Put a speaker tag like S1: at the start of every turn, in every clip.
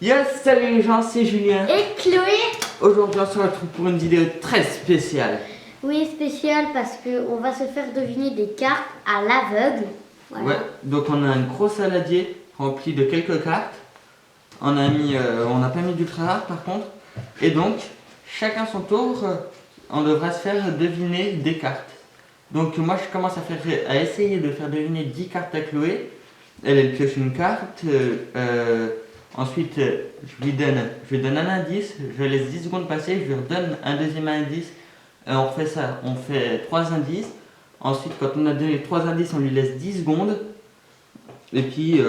S1: Yes, salut les gens, c'est Julien.
S2: Et Chloé.
S1: Aujourd'hui on se retrouve pour une vidéo très spéciale.
S2: Oui, spécial parce qu'on va se faire deviner des cartes à l'aveugle. Voilà.
S1: Ouais, donc on a un gros saladier rempli de quelques cartes. On n'a pas mis d'ultra rare par contre. Et donc, chacun son tour, on devra se faire deviner des cartes. Donc moi je commence à essayer de faire deviner 10 cartes à Chloé. Elle pioche une carte. Ensuite, je lui donne un indice, je laisse 10 secondes passer, je lui redonne un deuxième indice. On refait ça, on fait 3 indices. Ensuite, quand on a donné 3 indices, on lui laisse 10 secondes. Et puis,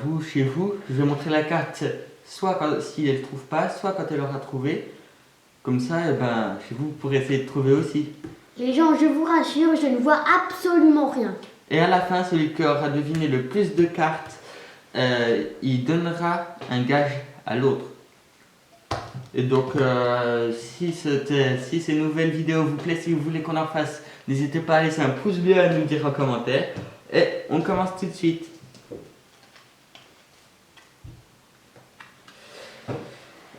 S1: vous, chez vous, je vais montrer la carte, soit si elle ne trouve pas, soit quand elle aura trouvé. Comme ça, chez vous, vous pourrez essayer de trouver aussi.
S2: Les gens, je vous rassure, je ne vois absolument rien.
S1: Et à la fin, celui qui aura deviné le plus de cartes, il donnera un gage à l'autre. Et donc, si ces nouvelles vidéos vous plaisent, si vous voulez qu'on en fasse, n'hésitez pas à laisser un pouce bleu, à nous dire en commentaire. Et on commence tout de suite.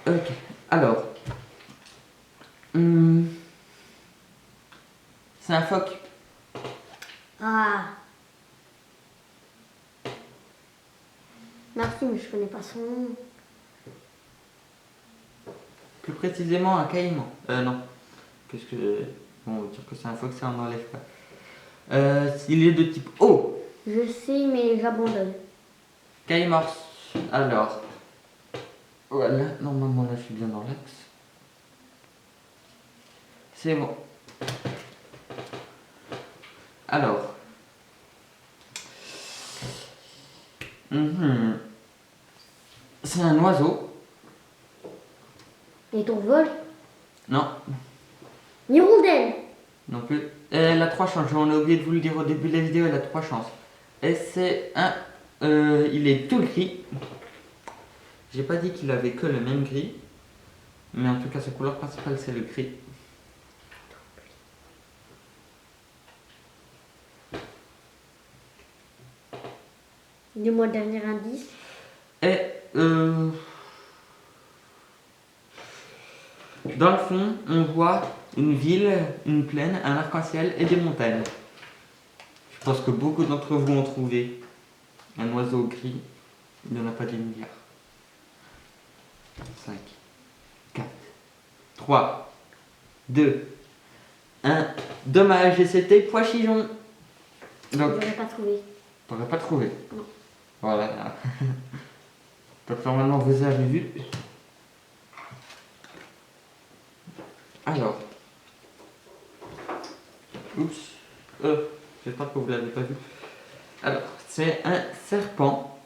S1: Ok, alors. C'est un phoque.
S2: Ah. Merci, mais je connais pas son nom.
S1: Plus précisément un caïman. Non. Qu'est-ce que. Bon, on va dire que c'est un phoque, ça on n'enlève pas. Il est de type eau.
S2: Je sais, mais j'abandonne.
S1: Caïmors. Alors. Voilà, normalement là je suis bien dans l'axe. C'est bon. Alors. C'est un oiseau.
S2: Et ton vol?
S1: Non,
S2: Hirondelle.
S1: non plus. Elle a 3 chances. On a oublié de vous le dire au début de la vidéo, elle a 3 chances. Et c'est un. Il est tout gris. J'ai pas dit qu'il avait que le même gris. Mais en tout cas, sa couleur principale, c'est le gris.
S2: Dis-moi le dernier indice.
S1: Et dans le fond, on voit une ville, une plaine, un arc-en-ciel et des montagnes. Je pense que beaucoup d'entre vous ont trouvé un oiseau gris. Il n'y en a pas des milliards. 5, 4, 3, 2, 1. Dommage, et c'était Pois-Chichon. Donc,
S2: Je n'aurais pas trouvé.
S1: t'aurais pas trouvé.
S2: Non.
S1: Voilà. Donc normalement vous avez vu. Alors. Oups. J'espère que vous l'avez pas vu. Alors, c'est un serpent.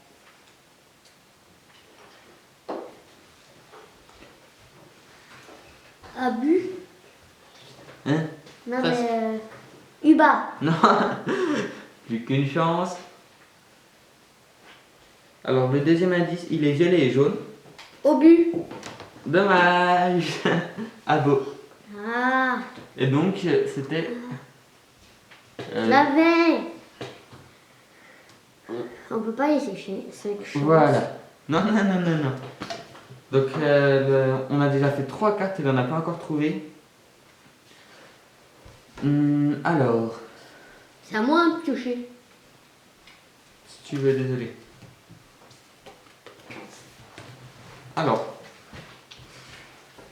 S2: Abu.
S1: Hein?
S2: Non,
S1: Ça,
S2: mais. Uba.
S1: Non. Plus qu'une chance. Alors le deuxième indice, il est violet et jaune.
S2: Obus.
S1: Dommage. Abo.
S2: Ah.
S1: Et donc c'était.
S2: Je l'avais. On peut pas y sécher. 5 chances.
S1: Voilà. Non. Donc on a déjà fait 3 cartes et on n'a pas encore trouvé. Alors,
S2: C'est à moi de toucher.
S1: si tu veux, désolé. Alors,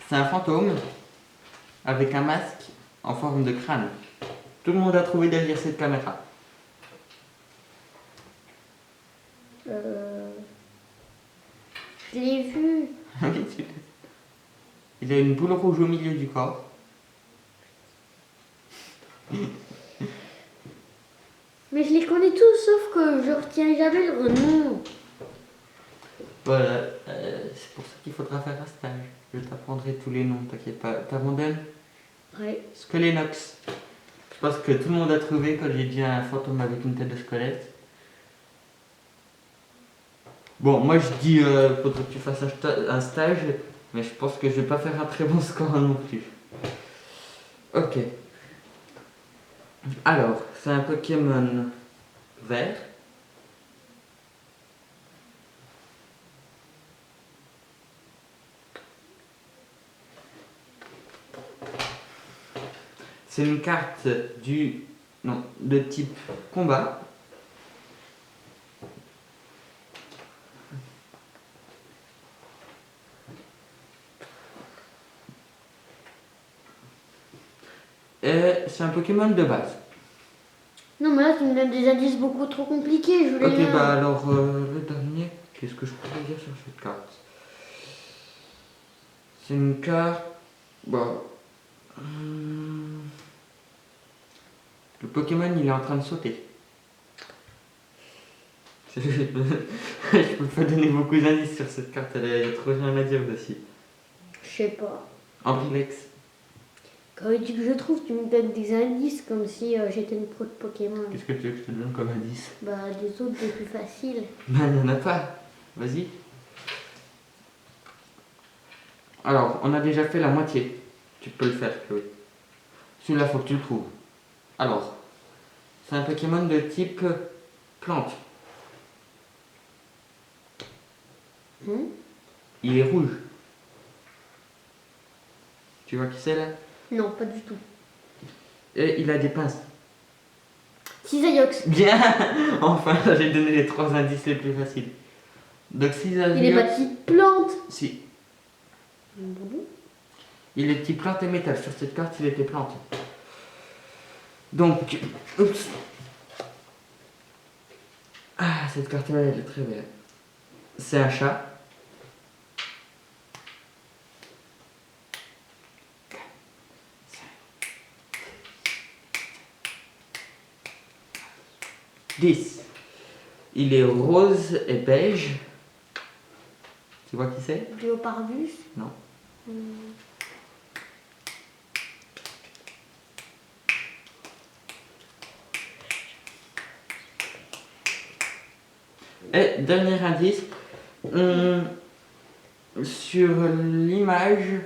S1: c'est un fantôme avec un masque en forme de crâne. Tout le monde a trouvé derrière cette caméra.
S2: Je l'ai vu.
S1: Oui, tu l'as. Il a une boule rouge au milieu du corps.
S2: Mais je les connais tous, sauf que je retiens jamais leur nom.
S1: Voilà, c'est pour ça qu'il faudra faire un stage. Je t'apprendrai tous les noms, t'inquiète pas. T'abandonnes?
S2: Ouais.
S1: Scolénox. Je pense que tout le monde a trouvé quand j'ai dit un fantôme avec une tête de squelette. Bon, moi je dis faudrait que tu fasses un stage, mais je pense que je vais pas faire un très bon score non plus. Ok. Alors, c'est un Pokémon vert. C'est une carte de type combat. Et c'est un Pokémon de base.
S2: Non, mais là, tu me donnes des indices beaucoup trop compliqués. Je voulais
S1: Ok,
S2: rien.
S1: bah alors le dernier, qu'est-ce que je pourrais dire sur cette carte? C'est une carte. Bah. Le Pokémon il est en train de sauter. Je peux pas donner beaucoup d'indices sur cette carte, il y a trop rien à dire dessus.
S2: Je sais pas.
S1: Ambrilex.
S2: Quand tu dis que je trouve, tu me donnes des indices comme si j'étais une pro de Pokémon.
S1: Qu'est-ce que tu veux que je te donne comme indice?
S2: Bah, des autres, des plus faciles.
S1: Bah, il n'y en a pas. Vas-y. Alors, on a déjà fait la moitié. Tu peux le faire, Chloé. Celui-là, faut que tu le trouves. Alors, c'est un Pokémon de type plante. Il est rouge. Tu vois qui c'est là?
S2: Non, pas du tout.
S1: Et il a des pinces.
S2: Cisaillux.
S1: Bien. Enfin, j'ai donné les 3 indices les plus faciles. Donc, Cisaillux.
S2: Il est pas de type plante.
S1: Si.
S2: Bon.
S1: Il est type plante et métal. Sur cette carte, il était plante. Donc, oups. Ah, cette carte-là, elle est très belle. C'est un chat. Dix. Il est rose et beige. Tu vois qui c'est?
S2: Léopardus.
S1: Non. Et dernier indice, sur l'image,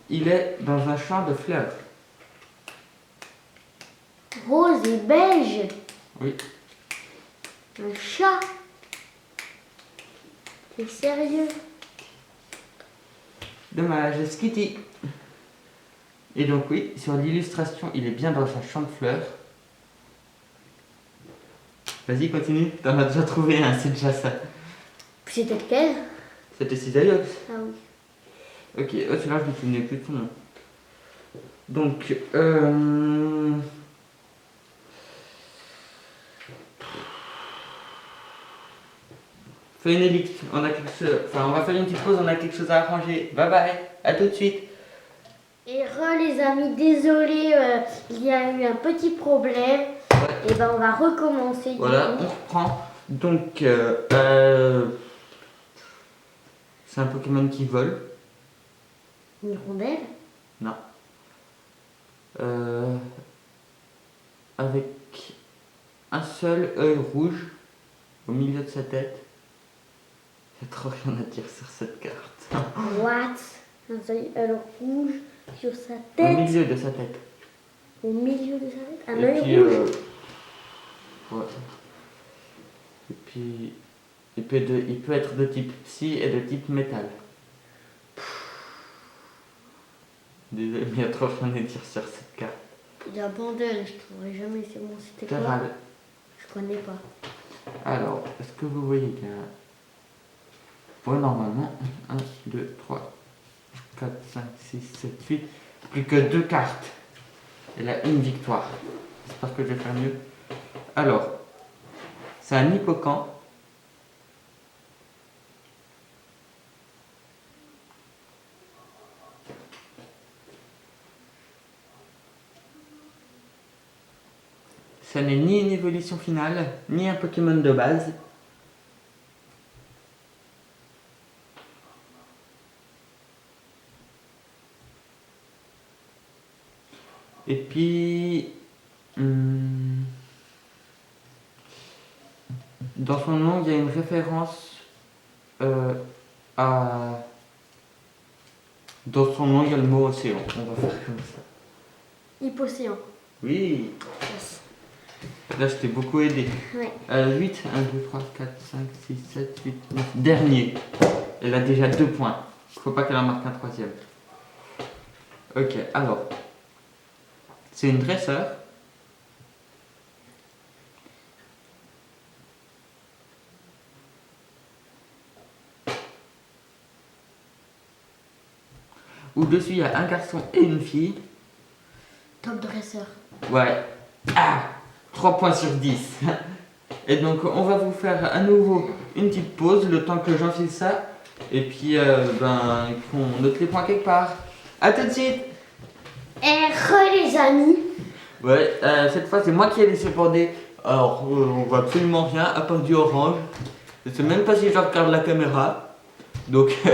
S1: il est dans un champ de fleurs.
S2: Rose et beige.
S1: Oui.
S2: Un chat. T'es sérieux?
S1: Dommage, Skitty. Et donc oui, sur l'illustration, il est bien dans un champ de fleurs. Vas-y, continue. T'en as déjà trouvé un, c'est déjà ça.
S2: C'était lequel?
S1: C'était Cisaillux.
S2: Ah oui.
S1: Ok, oh, celui-là, je me souvenais plus de son nom. Donc, Phénélix, on a quelque chose. Enfin, on va faire une petite pause, on a quelque chose à arranger. Bye bye, à tout de suite.
S2: Et les amis, désolé, il y a eu un petit problème. Et ben on va recommencer.
S1: Voilà,
S2: du coup.
S1: on reprend. Donc, c'est un Pokémon qui vole.
S2: Une rondelle.
S1: Non. Avec un seul œil rouge au milieu de sa tête. Il n'y a trop rien à dire sur cette carte.
S2: What? Un œil rouge sur sa
S1: Au
S2: tête.
S1: milieu de sa tête.
S2: Au milieu de sa tête. Un
S1: Et
S2: œil
S1: puis,
S2: rouge.
S1: ouais. Et puis, il peut être de type psy et de type métal. Désolé, mais il y a trop rien à dire sur cette carte.
S2: Il abandonne, je trouverai jamais. C'est bon, c'était quoi?
S1: Terral.
S2: Je connais pas.
S1: Alors, est-ce que vous voyez qu'il y a... Ouais, normalement, 1, 2, 3, 4, 5, 6, 7, 8. Plus que 2 cartes. Elle a une victoire. J'espère que je vais faire mieux. Alors, c'est un hippocampe. Ça n'est ni une évolution finale, ni un Pokémon de base. Et puis, dans son nom, il y a une référence à... Dans son nom, il y a le mot océan. On va faire comme ça.
S2: Hypocéan.
S1: Oui.
S2: Yes.
S1: Là, je t'ai beaucoup aidé.
S2: Ouais.
S1: 8, 1, 2, 3, 4, 5, 6, 7, 8, 9. Dernier. Elle a déjà 2 points. Faut pas qu'elle en marque un troisième. Ok, alors. C'est une dresseur. Au-dessus, il y a un garçon et une fille.
S2: Top dresseur.
S1: Ouais. Ah 3 points sur 10. Et donc, on va vous faire à nouveau une petite pause, le temps que j'enfile ça. Et puis, qu'on note les points quelque part. A tout de suite.
S2: Et les amis.
S1: Ouais, cette fois, c'est moi qui ai laissé border. Alors, on voit absolument rien, à part du orange. Je sais même pas si je regarde la caméra. Donc,
S2: Oui,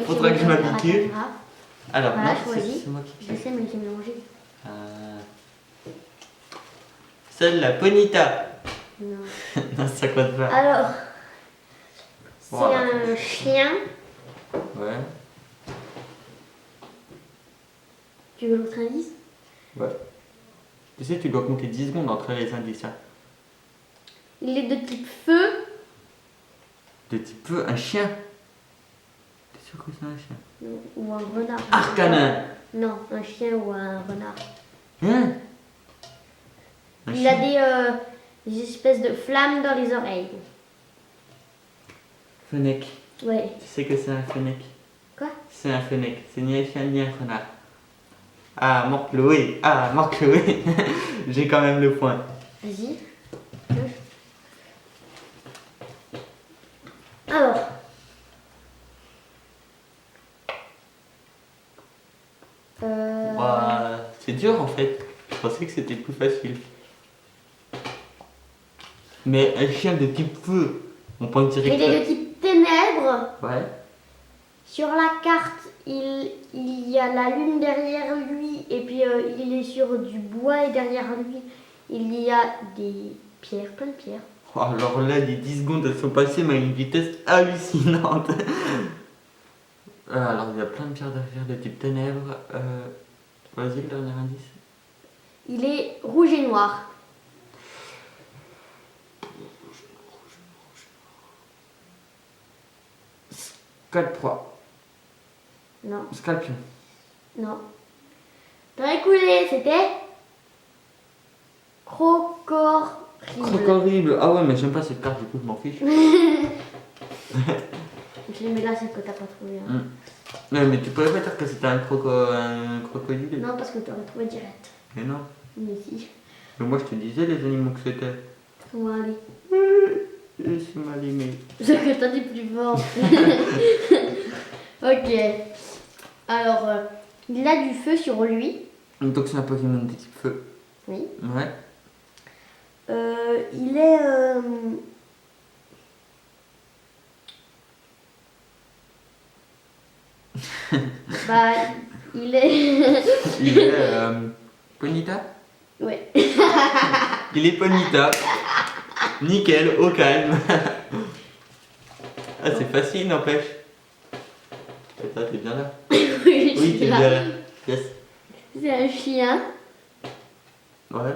S1: faudra que je
S2: regarde la
S1: m'habitue.
S2: caméra.
S1: Alors,
S2: Voilà,
S1: non,
S2: choisis.
S1: c'est moi qui...
S2: Je sais, mais j'ai mélangé.
S1: Celle-là, Ponita.
S2: Non.
S1: Non, ça compte pas.
S2: Alors, c'est
S1: Voilà.
S2: un chien.
S1: Ouais,
S2: Tu veux l'autre indice?
S1: ouais. Tu sais, tu dois compter 10 secondes entre les indices. Hein.
S2: Il est de type feu.
S1: De type feu, un chien. T'es sûr que c'est un chien?
S2: Ou un renard.
S1: Arcanin.
S2: Non, un chien ou un renard.
S1: Hein? Un
S2: Il a
S1: chien.
S2: des espèces de flammes dans les oreilles.
S1: Fennec.
S2: Ouais.
S1: Tu sais que c'est un fennec?
S2: Quoi?
S1: C'est un fennec. C'est ni un chien ni un renard. Ah, marque-le, oui. Ah, marque-le, oui. J'ai quand même le point.
S2: Vas-y. Alors.
S1: Bah, c'est dur en fait. Je pensais que c'était plus facile. Mais un chien de type feu, on pense direct.
S2: Il est de type ténèbres.
S1: Ouais.
S2: Sur la carte, il y a la lune derrière lui. Et puis il est sur du bois. Et derrière lui, il y a des pierres, plein de pierres.
S1: Oh, alors là, les 10 secondes, elles sont passées, mais à une vitesse hallucinante. Alors, il y a plein de pierres derrière de type ténèbres. Vas-y, le dernier indice.
S2: Il est rouge et noir.
S1: Scalproie.
S2: Non,
S1: Scalpion.
S2: non. T'aurais coulé, c'était Crocorrible.
S1: Crocorrible. Ah ouais, mais j'aime pas cette carte, du coup, je m'en fiche.
S2: Je les mets là, c'est que t'as pas trouvé. Hein.
S1: Ouais, mais tu pourrais pas dire que c'était un crocodile.
S2: Non, parce que t'aurais trouvé direct.
S1: Mais non.
S2: Mais si.
S1: Mais moi, je te disais les animaux que c'était.
S2: On va aller.
S1: C'est mal aimé.
S2: Ce que t'as dit plus fort. Ok. Alors, il a du feu sur lui.
S1: Donc, c'est un Pokémon de type feu.
S2: Oui.
S1: Ouais.
S2: Il est. Bah, il est.
S1: Il est Ponita.
S2: Ouais.
S1: Il est Ponita. Nickel, au calme. Ah, c'est facile, n'empêche. Attends, t'es bien là? Oui, t'es bien là. Yes.
S2: C'est un chien.
S1: Ouais.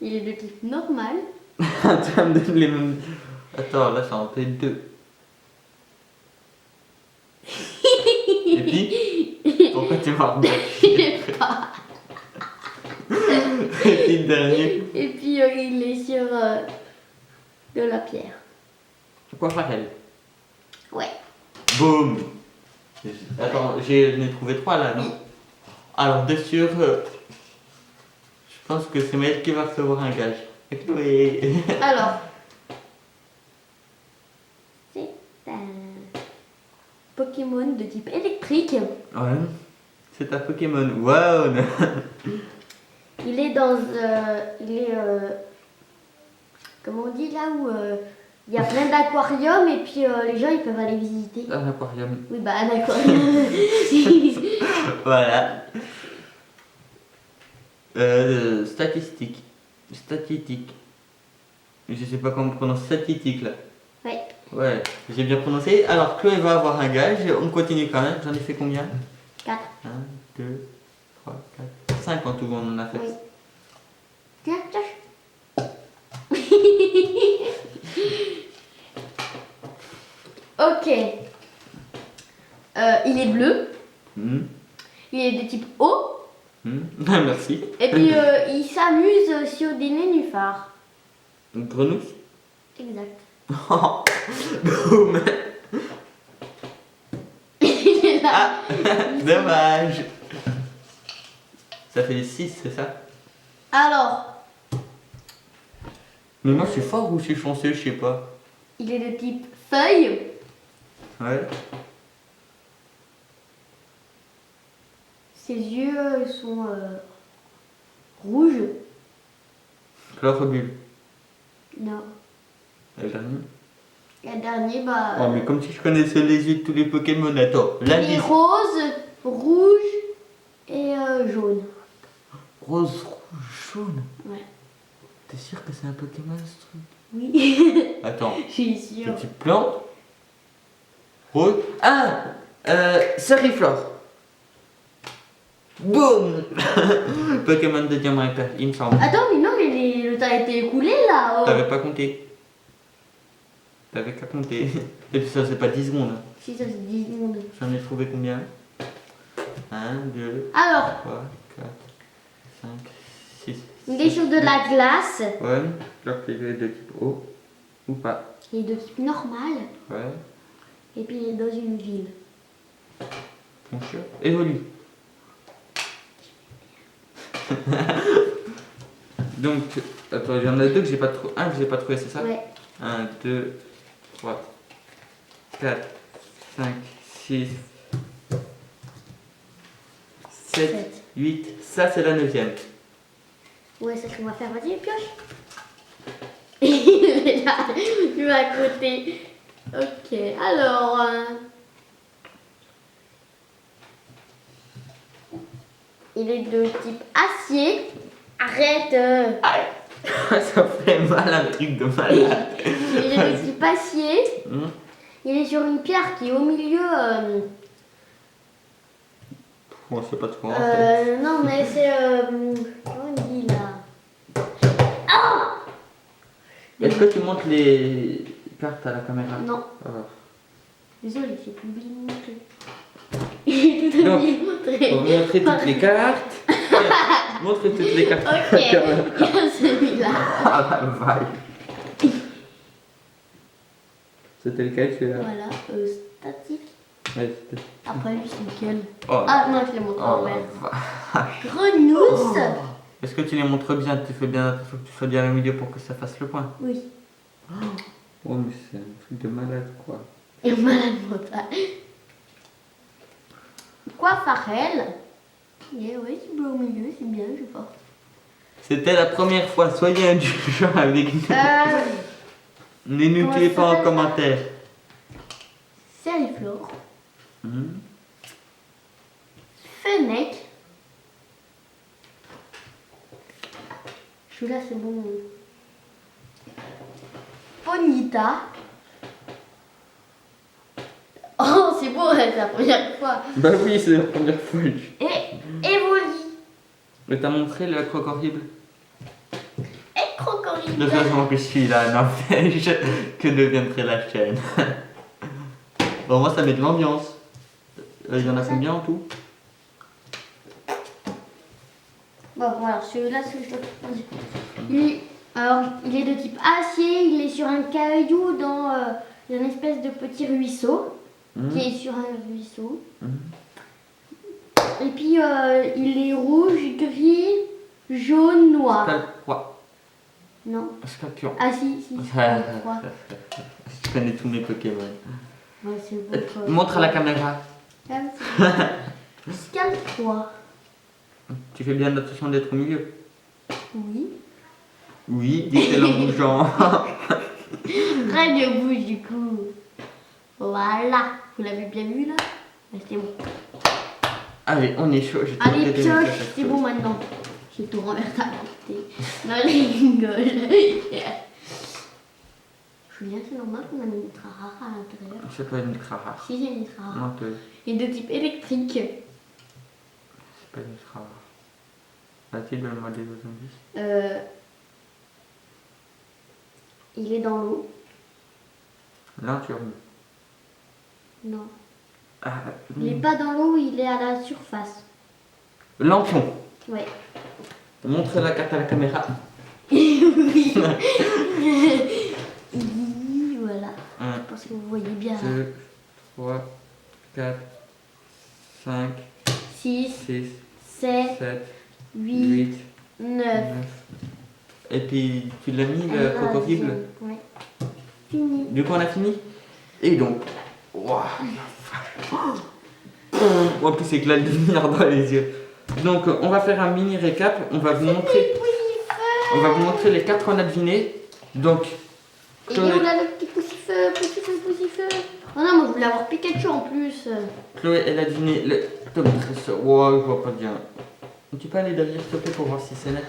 S2: Il est de type normal.
S1: Attends, me donne les mêmes. Attends, là, c'est en P2. Et puis, pourquoi tu m'as remis? Et puis, le dernier.
S2: Et puis, il est sur de la pierre.
S1: Quoi faire elle?
S2: Ouais.
S1: Boum. Attends, j'en ai trouvé 3 là, non? Alors, de sûr, je pense que c'est Maël qui va recevoir un gage. Et Chloé.
S2: Alors, c'est un Pokémon de type électrique.
S1: Ouais, c'est un Pokémon. Waouh.
S2: Il est dans. Comment on dit là où il y a plein d'aquariums et puis les gens ils peuvent aller visiter.
S1: Un aquarium.
S2: Oui, bah un aquarium.
S1: Voilà. Statistique. Statistique. Je sais pas comment on prononce statistique là.
S2: Ouais.
S1: Ouais, j'ai bien prononcé. Alors Chloé va avoir un gage. On continue quand même. J'en ai fait combien?
S2: 4.
S1: 1, 2, 3, 4, 5 en tout, on en a fait.
S2: Oui. Tiens, tiens. Ok. Il est bleu.
S1: Hmm.
S2: Il est de type eau.
S1: Hmm. Merci.
S2: Et puis il s'amuse sur des nénuphars.
S1: Une grenouille.
S2: Exact.
S1: Boum.
S2: Il est là.
S1: Ah, dommage. Ça fait 6, c'est ça?
S2: Alors,
S1: Mais moi, je suis fort ou je suis chanceux, je sais pas.
S2: il est de type feuille.
S1: Ouais.
S2: Ses yeux sont rouges.
S1: Chlorophylle.
S2: Non.
S1: Et le dernier.
S2: Et le dernier, bah.
S1: Oh, mais comme si je connaissais les yeux de tous les Pokémon. Attends,
S2: il est
S1: l'indice.
S2: rose, rouge et jaune.
S1: Rose, rouge, jaune.
S2: Ouais.
S1: T'es sûr que c'est un Pokémon ce truc?
S2: Oui.
S1: Attends,
S2: Je suis sûre.
S1: petite plante. Rose. Ah, Ceriflore. Boum. Pokémon de diamant et perle, il me semble.
S2: Attends, mais non, mais le temps a été écoulé là. Oh.
S1: T'avais pas compté. T'avais qu'à compter. Et puis ça, c'est pas 10 secondes. Hein.
S2: Si ça c'est 10 secondes.
S1: J'en ai trouvé combien? 1, 2,
S2: Alors,
S1: 3, 4, 5, 6.
S2: il est sur de la glace.
S1: Ouais, alors qu'il est de type eau. Ou pas.
S2: Il est de type normal.
S1: Ouais.
S2: Et puis il est dans une ville.
S1: Mon chat évolue. Donc, attends, il y en a deux que j'ai pas trouvé. Un que j'ai pas trouvé, c'est ça?
S2: Ouais.
S1: 1, 2, 3, 4, 5, 6, 7,
S2: Sept.
S1: 8. Ça, c'est la 9e.
S2: Ouais, c'est ce qu'on va faire. Vas-y, pioche. Il est là, lui à côté. Ok, alors. Il est de type acier. Arrête.
S1: Ça fait mal, un truc de malade.
S2: Il est de type acier.
S1: Hmm.
S2: Il est sur une pierre qui est au milieu.
S1: Bon, c'est pas trop en fait.
S2: Non, mais c'est. Comment on dit là?
S1: Est-ce que tu montres les cartes à la caméra?
S2: Non.
S1: Alors,
S2: Désolé, j'ai plus oublié de montrer. J'ai tout
S1: Donc,
S2: oublié de
S1: on
S2: montrer.
S1: va montrer toutes les cartes. Montre toutes les cartes.
S2: Ok, il y a celui-là.
S1: Ah la vaille. C'était lequel celui-là?
S2: Voilà, statique.
S1: Ouais, c'était-
S2: Après lui, c'est lequel?
S1: Oh,
S2: Ah non, je l'ai montré en
S1: oh,
S2: vert.
S1: la vache.
S2: Grenousse.
S1: Est-ce que tu les montres bien? Tu fais bien attention que tu sois bien au milieu pour que ça fasse le point.
S2: Oui.
S1: Oh, mais c'est un truc de malade quoi.
S2: Et malade mental. Coiffarelle. Et oui, c'est bleu au milieu, c'est bien, je porte.
S1: C'était la première fois, soyez indulgents avec nous. Ne nous
S2: comment
S1: tuez
S2: ça
S1: pas en
S2: s'appelle, ça
S1: commentaire.
S2: Ceriflore.
S1: Hmm.
S2: Fennec. Celui-là, c'est bon. Ponita. Oh, c'est beau, c'est la première fois.
S1: Bah oui, c'est la première fois.
S2: Et Evoli.
S1: Mais t'as montré le croc horrible?
S2: Et Crocodile.
S1: De toute façon que je suis là, n'empêche que deviendrait la chaîne. Bon, moi ça met de l'ambiance. Il y en a combien en tout?
S2: Bon, voilà, celui-là, c'est le alors, il est de type acier, il est sur un caillou dans une espèce de petit ruisseau, qui est sur un ruisseau. Et puis, il est rouge, gris, jaune, noir.
S1: Scalpois.
S2: Non.
S1: Scorpion.
S2: Ah si, si, je crois.
S1: Je connais tous mes Pokémon.
S2: Ouais, c'est bon.
S1: Montre à la caméra.
S2: Scalpois.
S1: Tu fais bien attention d'être au milieu.
S2: Oui.
S1: Oui, dis-le en bougeant.
S2: Très bien bouge du coup. Voilà. Vous l'avez bien vu là? Ouais, c'est bon.
S1: Allez, on est chaud.
S2: Allez, pioche, c'est bon maintenant. J'ai tout renversé à côté. Non, je rigole. Julien, c'est normal qu'on a mis une Trahara à l'intérieur.
S1: C'est pas une Trahara.
S2: Si, c'est une Trahara.
S1: Non,
S2: Il est de type électrique.
S1: c'est pas une Trahara. Vas-y, donne-moi des autres indices.
S2: Il est dans l'eau.
S1: Lanterne.
S2: Non.
S1: Ah,
S2: Il n'est pas dans l'eau, il est à la surface.
S1: lampion.
S2: Ouais.
S1: Montre la carte à la caméra.
S2: Oui. Voilà.
S1: 1,
S2: Je pense que vous voyez bien.
S1: 2, 3, 4, 5,
S2: 6,
S1: 6,
S2: 7,
S1: 7,
S2: 8,
S1: 8,
S2: 9.
S1: 9. Et puis tu l'as mis le crocodile.
S2: Ouais. Fini.
S1: Du coup on a fini. Et donc, waouh. En plus c'est que la lumière dans les yeux. Donc on va faire un mini récap. On va vous montrer les cartes qu'on a devinées. Donc,
S2: et où là le petit poussifeu, poussifeu. Oh non, moi je voulais avoir Pikachu en plus.
S1: Chloé elle a deviné le Tomatresseur. Wow, je vois pas bien. Tu peux aller derrière s'il te plaît pour voir si c'est net.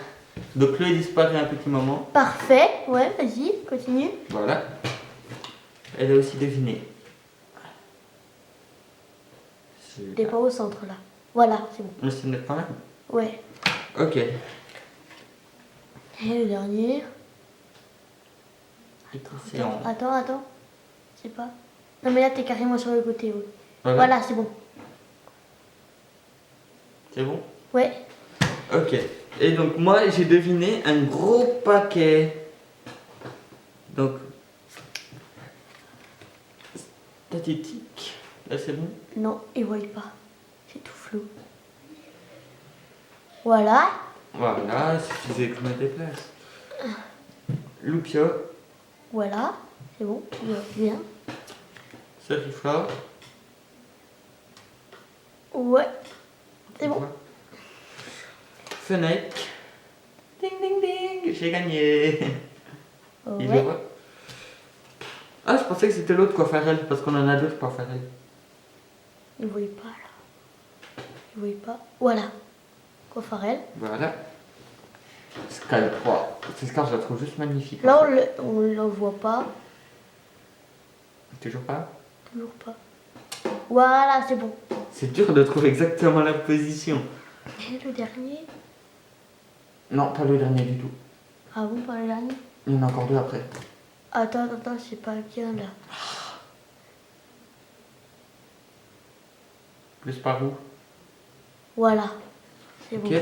S1: Donc Chloé disparaît un petit moment.
S2: Parfait, ouais, vas-y, continue.
S1: Voilà. Elle a aussi deviné.
S2: T'es pas au centre là. Voilà, c'est bon.
S1: Mais c'est net quand même.
S2: Ouais.
S1: Ok.
S2: Et le dernier.
S1: C'est en...
S2: Attends. Je sais pas. Non mais là t'es carrément sur le côté. Oui.
S1: Voilà.
S2: C'est bon.
S1: C'est bon?
S2: Ouais.
S1: Ok. Et donc moi j'ai deviné un gros paquet. Donc statistique. Là c'est bon.
S2: Non, ils voient pas. C'est tout flou. Voilà.
S1: Voilà, il suffisait que je me déplace. Loupio,
S2: Voilà. C'est bon. Bien.
S1: Suriflore.
S2: Ouais. C'est bon.
S1: Fenêtre. Ding ding ding, j'ai gagné. Il le
S2: Ouais.
S1: voit. Ah, je pensais que c'était l'autre Coiffarel parce qu'on en a d'autres Coiffarel.
S2: Ils voient pas là. Ils voient pas. Voilà. Coiffarel.
S1: Voilà. Sky 3. Ce Scar, je la trouve juste magnifique.
S2: Là on le voit pas.
S1: Toujours pas.
S2: Toujours pas. Voilà, c'est bon.
S1: C'est dur de trouver exactement la position.
S2: Et le dernier?
S1: Non, pas le dernier du tout.
S2: Ah bon, pas le dernier?
S1: Il y en a encore deux après.
S2: Attends, c'est pas bien là.
S1: Plus par où?
S2: Voilà. C'est
S1: Ok.
S2: bon.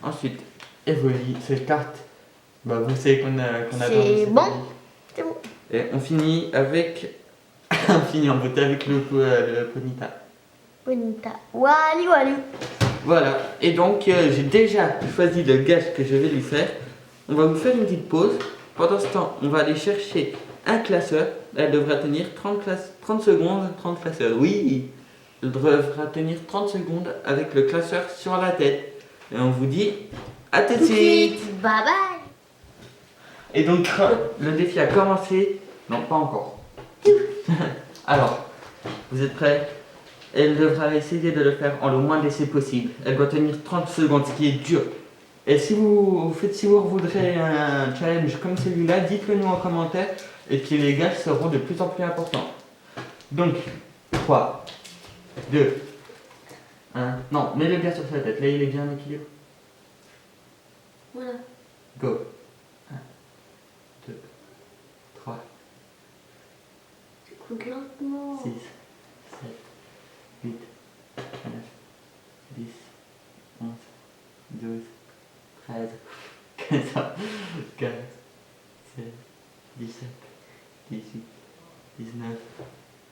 S1: Ensuite, Evoli, cette carte. Bah, vous savez qu'on a
S2: C'est bon. C'est bon.
S1: Et on finit avec. On finit en beauté avec le Ponyta.
S2: Bonita. Wally Wally.
S1: Voilà. Et donc, j'ai déjà choisi le gage que je vais lui faire. On va vous faire une petite pause. Pendant ce temps, on va aller chercher un classeur. Elle devra tenir 30 secondes, 30 classeurs. Oui, elle devra tenir 30 secondes avec le classeur sur la tête. Et on vous dit à tout de suite.
S2: Bye bye.
S1: Et donc, le défi a commencé. Non, pas encore. Alors, vous êtes prêts? Elle devra essayer de le faire en le moins d'essais possible. Elle doit tenir 30 secondes, ce qui est dur. Et si vous voudrez un challenge comme celui-là, dites-le nous en commentaire et puis les gages seront de plus en plus importants. Donc, 3, 2, 1. Non, mets-le bien sur sa tête. Là, il est bien équilibré.
S2: Voilà.
S1: Go. 1, 2, 3,
S2: Écoute lentement.
S1: 6, 7, 8, 9, 10, 11, 12, 13, 14, 15, 16, 17, 18, 19,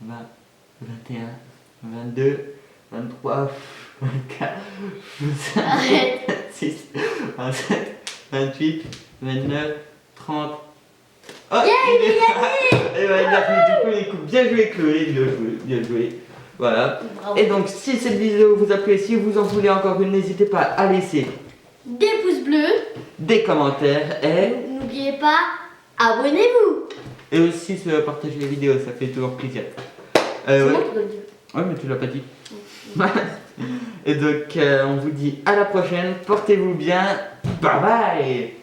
S1: 20, 21, 22, 23, 24, 25,
S2: Arrête.
S1: 26, 27, 28, 29, 30. Oh,
S2: Yeah, il a gagné.
S1: Et ben, il a fini du coup, écoute, bien joué Chloé, bien joué. Voilà.
S2: Bravo.
S1: Et donc, si cette vidéo vous a plu, si vous en voulez encore une, n'hésitez pas à laisser
S2: Des pouces bleus.
S1: des commentaires et
S2: N'oubliez pas, abonnez-vous.
S1: aussi partager les vidéos, ça fait toujours plaisir.
S2: C'est
S1: Ouais.
S2: moi qui dois le dire.
S1: Ouais, mais tu l'as pas dit. Et donc, on vous dit à la prochaine, portez-vous bien, bye bye.